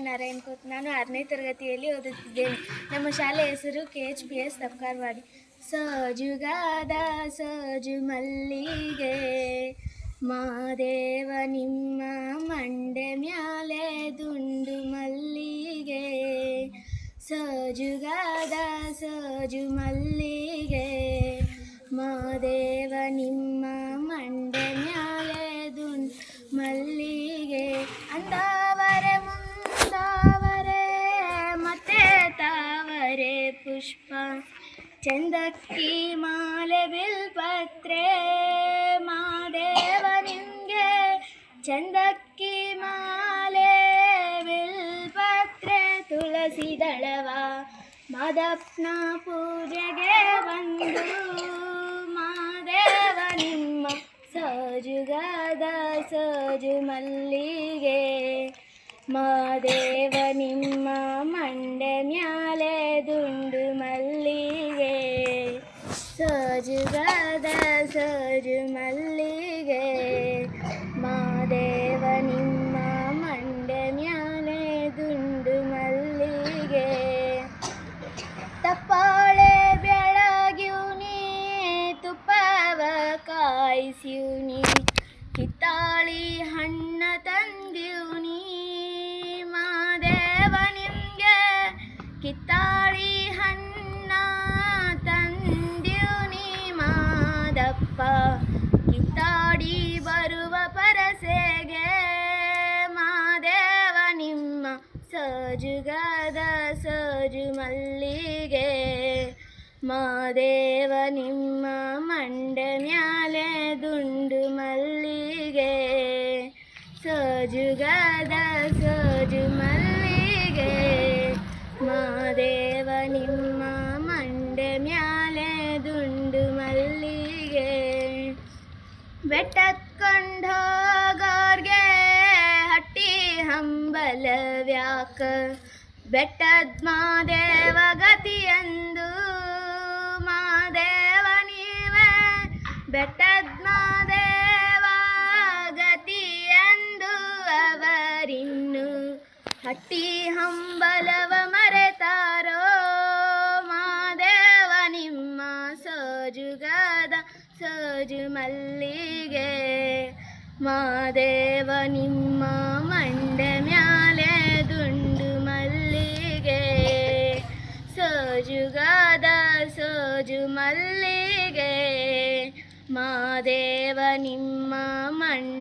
ನಾರಾಯಣ್ ಕೋತ್. ನಾನು 6ನೇ ತರಗತಿಯಲ್ಲಿ ಓದುತ್ತಿದ್ದೇನೆ. ನಮ್ಮ ಶಾಲೆ ಹೆಸರು KHPS ತಪ್ಕಾರ್ವಾಡಿ. ಸೋಜುಗಾದ ಸೋಜು ಮಲ್ಲಿಗೆ ಮಾದೇವ ನಿಮ್ಮ ಮಂಡೆ ಮ್ಯಾಲೆ ದುಂಡು ಮಲ್ಲಿಗೆ. ಸೋಜುಗಾದ ಸೋಜು ಮಲ್ಲಿಗೆ ಮಾದೇವ ನಿಮ್ಮ ಮಂಡೆ ಮ್ಯಾಲೆ ದುಂಡು ಮಲ್ಲಿಗೆ. ಅಂದಾವರೆ ಮುಂದಾವರೆ ಮತ್ತೆ ತಾವರೆ ಪುಷ್ಪ ಚಂದಕ್ಕಿ ಮಾಲೆ ಬಿಲ್ಪತ್ರೆ ಮಾದೇವ ನಿಮಗೆ. ಚಂದಕ್ಕಿ ಮಾಲೆ ಬಿಲ್ಪತ್ರೆ ತುಳಸಿ ದಳವ ಮಾದಪ್ಪನ ಪೂಜೆಗೆ ಬಂದು ಮಾದೇವ ನಿಮ್ಮ. ಸೋಜುಗಾದ ಸೋಜು ಮಲ್ಲಿಗೆ ಮಾದೇವ ನಿಮ್ಮ ಮಂಡೆ ಮ್ಯಾಲೆ ದುಂಡು ಮಲ್ಲಿಗೆ. ಸೋಜುಗಾದ ಸೋಜು ಮಲ್ಲಿಗೆ ಮಾದೇವ ನಿಮ್ಮ ಮಂಡೆ ಮ್ಯಾಲೆ ದುಂಡು ಮಲ್ಲಿಗೆ. ತಪ್ಪಾಳೆ ಬೆಳಗ್ಯೂನಿ ತುಪ್ಪವ ಕಾಯಿಸ್ಯೂನಿ ಕಿತ್ತಾಳಿ ಹಣ್ಣ ತಂದೀವ್ನಿ ಮಾದೇವ ನಿಮಗೆ. ಕಿತ್ತಾಳಿ ಹಣ್ಣ ತಂದೀವ್ನಿ ಮಾದಪ್ಪ ಕಿತ್ತಾಡಿ ಬರುವ ಪರಸೆಗೆ ಮಾದೇವ ನಿಮ್ಮ. ಸೋಜುಗಾದ ಸೋಜು ಮಲ್ಲಿಗೆ ಮಾದೇವ ನಿಮ್ಮ ಮಂಡೆ ಮ್ಯಾಲೆ ದುಂಡು ಮಲ್ಲಿಗೆ. ಸೋಜುಗಾದ ಸೋಜು ಮಲ್ಲಿಗೆ ಮಾದೇವ ನಿಮ್ಮ ಮಂಡೆ ಮ್ಯಾಲೆ ದುಂಡು ಮಲ್ಲಿಗೆ. ಬೆಟ್ಟತ್ಕೊಂಡೋಗೋರ್ಗೆ ಹಟ್ಟಿ ಹಂಬಲವ್ಯಾಕ ಬೆಟ್ಟದ ಮಾದೇವ ಗತಿಯಂದು ಮಾದೇವ ನೀವೇ. ಬೆಟ್ಟದ ಮಾದೇವ ಗತಿಯಂದು ಅವರಿನ್ನು ಹಟ್ಟಿ ಹಂಬಲವ ಮರೆತಾರೋ ಮಾದೇವ ನಿಮ್ಮ. ಸೋಜುಗಾದ ಸೋಜು ಮಲ್ಲಿಗೆ ಮಾದೇವ ನಿಮ್ಮ ಮಂಡೆ ಮ್ಯಾಲೆ ದುಂಡು ಮಲ್ಲಿಗೆ. ಸೋಜುಗಾದ ಸೋಜು ಮಲ್ಲಿಗೆ ಮಾದೇವ ನಿಮ್ಮ ಮಂಡೆ